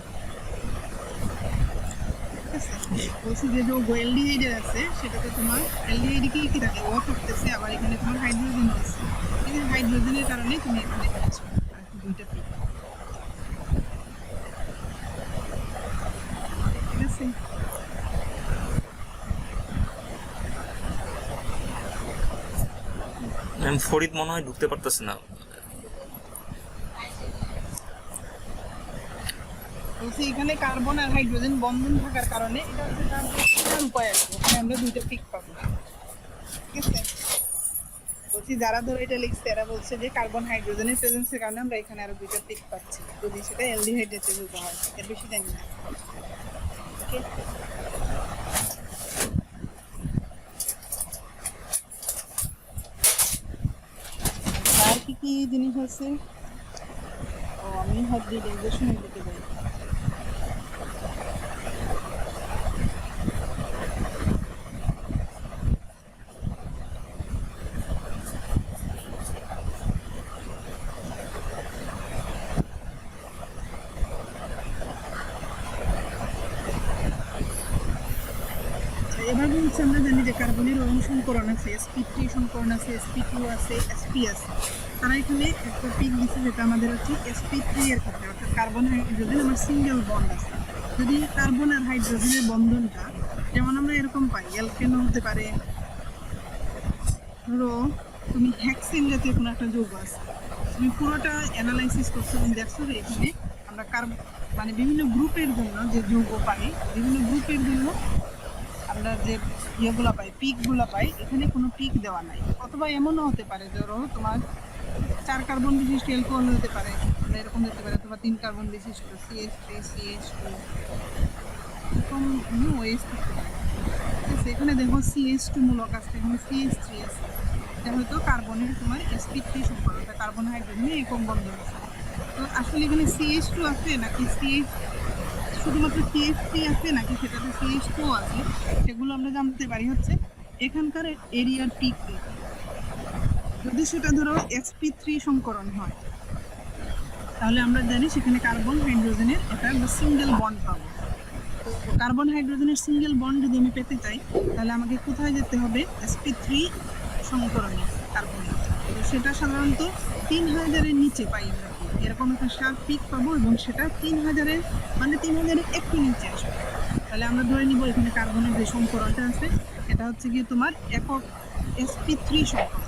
ঠিক আছে, বলছি যে যৌগ অ্যালডিহাইডের আছে সেটাতে তোমার অ্যালডিহাইডে কি কি থাকে, ও থাকতেছে, আবার এখানে তোমার হাইড্রোজেন আছে। এই যে হাইড্রোজেনের কারণে তুমি এখানে পাচ্ছ আর কি দুইটা পিক। ঠিক আছে, ম্যাম ফরিদ মনে হয় ঢুকতে পারতেছে না। বলছি এখানে কার্বন আর হাইড্রোজেন বন্ধন থাকার কারণে এটা হচ্ছে তার চিনার উপায় আছে, ওখানে আমরা দুইটা পিক পাবো। ঠিক আছে, বলছি যারা ধরে এটা লিখছে এরা বলছে যে কার্বন হাইড্রোজেনের প্রেজেন্সের কারণে আমরা এখানে আরো দুইটা পিক পাচ্ছি, যদি সেটা অ্যালডিহাইড জাতীয় যৌগ হয়, এর বেশি জানি না। ওকে, আর কি কি জিনিস আছে? ও আমি হাইব্রিডাইজেশনের দিকে যাই। এবার বলছি আমরা জানি যে কার্বনের অণু সংকরণ আছে, sp3 সংকরণ আছে, sp2 আছে, sp আছে। তারা এখানে একটা পিক দিচ্ছে যেটা আমাদের হচ্ছে sp3 এর ক্ষেত্রে, অর্থাৎ কার্বন হাইড্রোজেন আমার সিঙ্গেল বন্ড আছে। যদি কার্বন আর হাইড্রোজেনের বন্ধনটা যেমন আমরা এরকম পাই, অ্যালকেনও হতে পারে, ধরো তুমি হেক্সেন জাতীয় কোনো একটা যৌগ আছে, তুমি পুরোটা অ্যানালাইসিস করছো এবং দেখছো যে এখানে আমরা মানে বিভিন্ন গ্রুপের জন্য যে যৌগ পাই, বিভিন্ন গ্রুপের জন্য আমরা যে ইয়েগুলো পাই, পিকগুলো পাই, এখানে কোনো পিক দেওয়া নাই। অথবা এমনও হতে পারে ধরো তোমার 4 কার্বন বিশিষ্ট অ্যালকোহল হতে পারে, এরকম হতে পারে, অথবা 3 কার্বন বিশিষ্ট CH3 CH2 এরকম ওয়েস থাকতে পারে। ঠিক আছে, এখানে দেখো CH2 মূলক আছে, এখানে CH3 আছে, এটা হয়তো কার্বনের তোমার sp3 সংকরণ, কার্বন হাইড্রোজেনের একক বন্ধন আছে। তো আসলে এখানে CH2 আছে নাকি শুধুমাত্র CH3 আছে নাকি সেটাতে CH2 আছে, সেগুলো আমরা জানতে পারি হচ্ছে এখানকার এরিয়ার পিক দেখে। যদি সেটা ধরো sp3 সংকরণ হয় তাহলে আমরা জানি সেখানে কার্বন হাইড্রোজেনের একটা সিঙ্গেল বন্ড পাবো। তো কার্বন হাইড্রোজেনের সিঙ্গেল বন্ড যদি আমি পেতে চাই তাহলে আমাকে কোথায় যেতে হবে, sp3 সংকরণে কার্বনের। তো সেটা সাধারণত 3000-এর নিচে পাই আমরা, এরকম একটা শার্প পিক পাবো এবং সেটা 3000-এর মানে 3000-এর একটু নিচে আসবে। তাহলে আমরা ধরে নিব এখানে কার্বনের যে সংকরণটা আছে এটা হচ্ছে গিয়ে তোমার একক sp3 সংকরণ।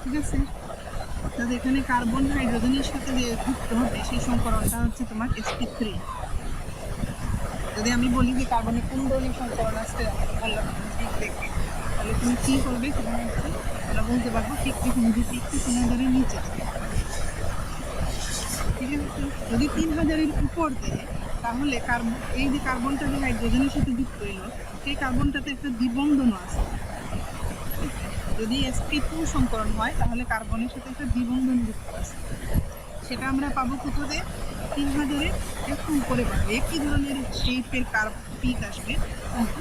ঠিক আছে, অর্থাৎ এখানে কার্বন হাইড্রোজেনের সাথে যে যুক্ত হবে সেই সংকরণটা হচ্ছে তোমার sp3। যদি আমি বলি যে কার্বনের কোন ধরনের সংকরণ আছে ভালো পিক দেখে, তাহলে তুমি কি করবে, সেখানে হচ্ছে আমরা বলতে পারবো পিকটি কিন্তু পিকটি 3000-এর নিচে। ঠিক আছে, যদি 3000-এর উপর দেয় তাহলে এই যে কার্বনটা যে হাইড্রোজেনের সাথে যুক্ত হইলো সেই কার্বনটাতে একটা দ্বিবন্ধনও আছে। যদি sp2 সংকরণ হয় তাহলে কার্বনের সাথে একটা দ্বিবন্ধন যুক্ত আছে, সেটা আমরা পাবো কোথাতে, 3000-এর একটু উপরে বাড়বে, একই ধরনের শেপের কার্ভ পিক আসবে, কিন্তু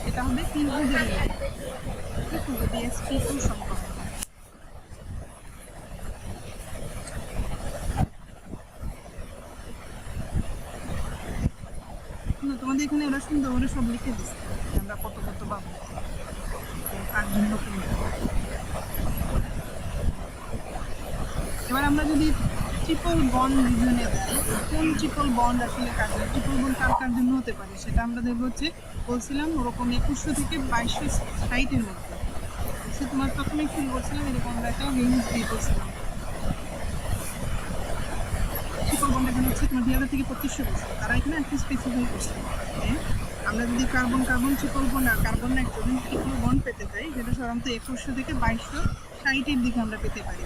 এটা হবে 3000-এর মধ্যে। ঠিক আছে, যদি SP2 সংখ্যা হয়। না, তোমাদের এখানে ওরা সুন্দর করে সব লিখে দিচ্ছে যে আমরা কত কত পাবো, কার জন্য কিনবো। এবার আমরা যদি ট্রিপল বন্ড রিজনে যাই, কোন ট্রিপল বন্ড আসলে কাজ, ট্রিপল বন্ড কার কার জন্য হতে পারে সেটা আমরা দেখবো হচ্ছে, বলছিলাম ওরকম 2100 থেকে 2260-এর মধ্যে। সে তোমার প্রথমে শুরু করছিলাম এরকম আমরা একটা রেঞ্জ দিয়ে করছিলাম। ট্রিপল বন্ড এখানে হচ্ছে তোমার 2000 থেকে 2500 করছে, তারা এখানে একটু স্পেসিফাই করছে যে আমরা যদি কার্বন কার্বন ট্রিপল বন্ড আর কার্বন নাইট্রোজেন ট্রিপল বন্ড পেতে চাই, যেটা সাধারণত 2100 থেকে 2260-এর দিকে আমরা পেতে পারি।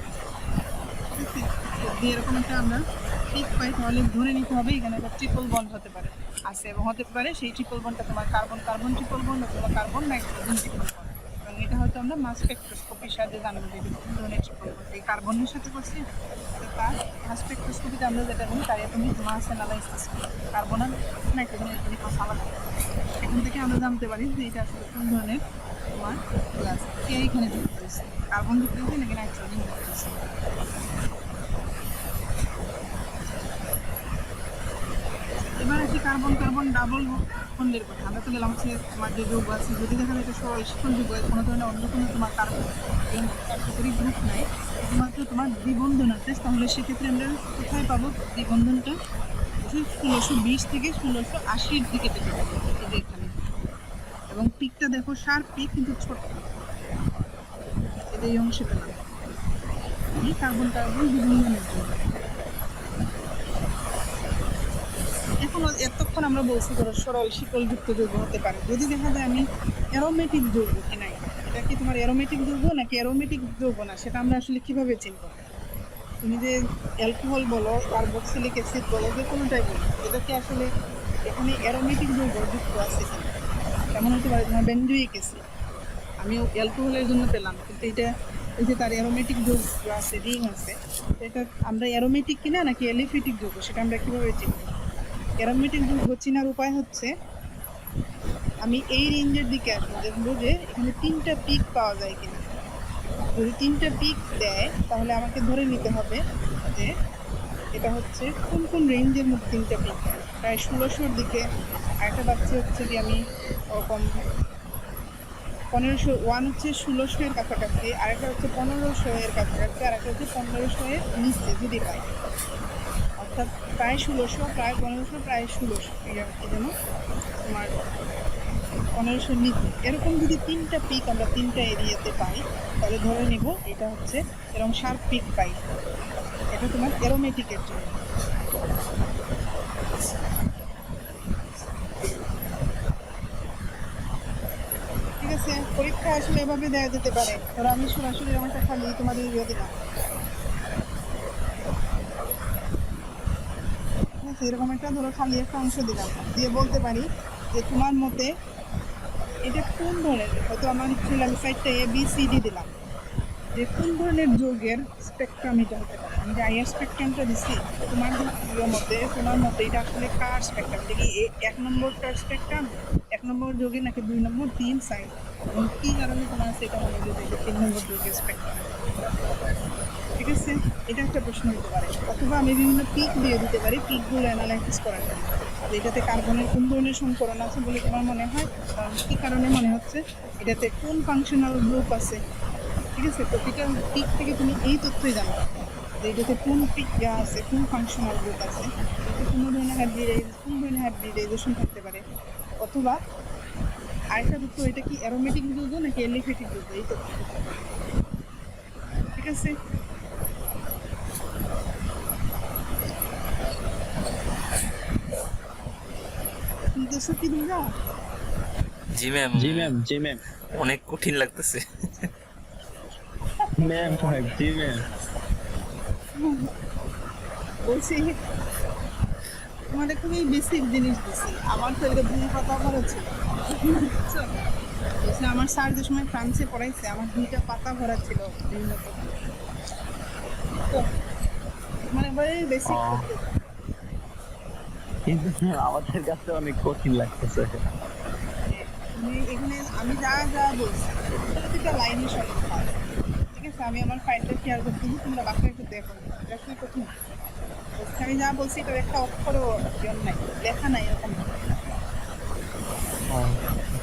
ঠিক আছে, যদি এরকম একটা আমরা পিক পাই তাহলে ধরে নিতে হবে এখানে একটা ট্রিপল বন্ড হতে পারে আছে, এবং হতে পারে সেই ট্রিপল বন্ডটা তোমার কার্বন কার্বন ট্রিপল বন্ড অথবা কার্বন নাইট্রোজেন ট্রিপল বন্ড। এবং এটা হয়তো আমরা মাস স্পেকট্রোস্কোপির সাহায্যে জানবো যে এটা কোন ধরনের ট্রিপল বন্ড। এই কার্বনের সাথে করছি, তার মাস স্পেকট্রোস্কোপিতে আমরা যেটা বলি তার অ্যাটমিক মাস অ্যানালাইসিস, কার্বন আর নাইট্রোজেনের অ্যাটমিক মাস আলাদা। এখান থেকে আমরা জানতে পারি যে এটা আসলে কোন ধরনের তোমার গ্লাস কে এখানে যুক্ত হয়েছে, কার্বন যুক্ত হয়েছে নাকি নাইট্রোজেন যুক্ত হয়েছে। এবার আসি কার্বন কার্বন ডাবল বন্ডের কথা। আমরা তো গেলাম হচ্ছে তোমার যে যৌগ আছে, যদি দেখা যায় এটা সরল যৌগ, কোনো ধরনের অন্য কোনো তোমার কার্বন কার্যকরী গ্রুপ নাই, শুধুমাত্র তোমার দ্বিবন্ধন আছে, তাহলে সেক্ষেত্রে আমরা কোথায় পাবো দ্বিবন্ধনটা? 1620 থেকে 1680-এর দিকে পেতে পারি, এই যে এখানে। এবং পিকটা দেখো শার্প পিক কিন্তু ছোট, এই অংশে পেলাম এই কার্বন কার্বন দ্বিবন্ধনের জন্য। এখন এতক্ষণ আমরা বলছি ধরো সরল শিকলযুক্ত যৌগ হতে পারে, যদি দেখা যায় আমি অ্যারোমেটিক যৌগ কি নাই, এটা কি তোমার অ্যারোমেটিক যৌগ নাকি অ্যারোমেটিক যৌগ না, সেটা আমরা আসলে কিভাবে চিনব? তুমি যে অ্যালকোহল বলো, কার্বক্সিলিক অ্যাসিড বলো, যে কোনোটাই বলো, এটা কি আসলে এখানে অ্যারোমেটিক যৌগ যুক্ত আছে কিনা? যেমন হতে পারে তোমার বেনজোইক অ্যাসিড, আমি অ্যালকোহলের জন্য পেলাম, কিন্তু এটা এই যে তার অ্যারোমেটিক যৌগ আছে, রিং আছে, এটা আমরা অ্যারোমেটিক কিনা নাকি অ্যালিফেটিক যৌগ সেটা আমরা কিভাবে চিনব? অ্যারোমেটিক যৌগ চেনার উপায় হচ্ছে, আমি এই রেঞ্জের দিকে আসবো, দেখবো যে এখানে 3টা পিক পাওয়া যায় কিনা। যদি 3টা পিক দেয় তাহলে আমাকে ধরে নিতে হবে যে এটা হচ্ছে কোন কোন রেঞ্জের মধ্যে 3টা পিক, প্রায় 1600-র দিকে। আরেকটা পাচ্ছি হচ্ছে কি আমি ওরকম 1500, ওয়ান হচ্ছে 1600-এর কাছাকাছি, আরেকটা হচ্ছে 1500-এর কাছাকাছি, আর একটা হচ্ছে 1500-এর নিচে যদি পাই, অর্থাৎ প্রায় 1600, প্রায় 1500, প্রায় 1600, এই যেন তোমার 1500-র নিচে। এরকম যদি 3টা পিক আমরা 3টা এরিয়াতে পাই তাহলে ধরে নিব এটা হচ্ছে এরকম শার্প পিক পাই, এটা তোমার অ্যারোমেটিকের জন্য। ঠিক আছে, পরীক্ষা আসলে এভাবে দেওয়া যেতে পারে। ধরো আমি সরাসরি আমারটা খালি তোমাদের দিয়ে দিলাম, ঠিক আছে, এরকম একটা ধরো খালি একটা অংশ দিলাম, দিয়ে বলতে পারি যে তোমার মতে এটা কোন ধরনের, হয়তো আমার ছিল আমি সাইডটা ABCD দিলাম, যে কোন ধরনের যৌগের স্পেকট্রাম এটা হতে পারে। আমি যে আইআর স্পেকট্রামটা দিচ্ছি, তোমার মতে এটা আসলে কার স্পেকট্রাম, এটা কি 1 নম্বরটার স্পেকট্রাম, 1 নম্বর যৌগের নাকি 2 নম্বর, 3 সাইড, এবং কী কারণে তোমার সেটা মনে হয় যে এটা 3 নম্বর যৌগের স্পেকট্রাম। ঠিক আছে, এটা একটা প্রশ্ন হতে পারে। অথবা আমি বিভিন্ন পিক দিয়ে দিতে পারি, পিকগুলো অ্যানালাইসিস করার জন্য, যে এটাতে কার্বনের কোন ধরনের সংকরণ আছে বলে তোমার মনে হয়, কারণ কী কারণে মনে হচ্ছে, এটাতে কোন ফাংশনাল গ্রুপ আছে। ঠিক আছে, প্রতিটা পিক থেকে তুমি এই তথ্যই জানো যে এটাতে কোন পিক আছে, কোন ফাংশনাল গ্রুপ আছে, এটাতে কোন ধরনের হাইব্রিডাইজেশন থাকতে পারে, অথবা আরেকটা তথ্য, এটা কি অ্যারোমেটিক যৌগ নাকি অ্যালিফেটিক যৌগ, এই তথ্য। ঠিক আছে, শুনতেছো কি তোমরা? জি ম্যাম। জি ম্যাম, জি ম্যাম, অনেক কঠিন লাগতেছে। ম্যাম, জি ম্যাম। বলছি তোমাদের খুবই বেসিক জিনিস দিচ্ছি, আমার তো এটা 2 পাতা ভরা ছিল, বুঝছো? বলছি আমার স্যার যে সময় ফ্রান্সে পড়াইছে, আমার 2টা পাতা ভরা ছিল বিভিন্ন তথ্য। তো মানে বেসিক ও। তথ্য। কিন্তু আমাদের কাছে অনেক কঠিন লাগতেছে। তুমি এখানে আমি যা যা বলছি প্রতিটা লাইনে সমস্যা আছে। ঠিক আছে, আমি আমার ফাইলটা শেয়ার করতেছি, তোমরা বাসায় একটু দেখো, এটা আসলে কঠিন। বলছি, আমি যা বলছি এটার একটা অক্ষরও ইয়ে নাই, লেখা নাই এরকম না।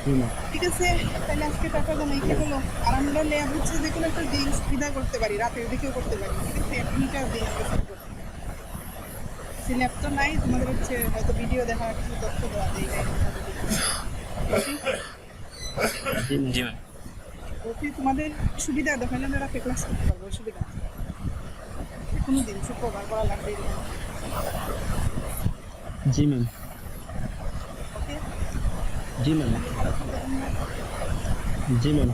জি ম্যাম। ঠিক আছে, তাহলে আজকে টাকা জানাই কি হলো। আর আমরা ল্যাব হচ্ছে যে কোনো একটা দিন সুবিধা করতে পারি, রাতের দিকেও করতে পারি। ঠিক আছে, এখনকার দিন আমরা শুরু করতে পারি। সে ল্যাব তো নাই, তোমাদের হচ্ছে হয়তো ভিডিও দেখা, কিছু তথ্য দেওয়া যায় জি ম্যাম। জি ম্যাম। বলছি তোমাদের সুবিধা দেখালে আমরা রাতে ক্লাস করতে পারবো, অসুবিধা নেই। কোনো দিন শুক্রবার করা লাগবে এরকম। জি ম্যাম। ওকে, জি ম্যাম। ভালো থাকো তোমরা। জি ম্যাম।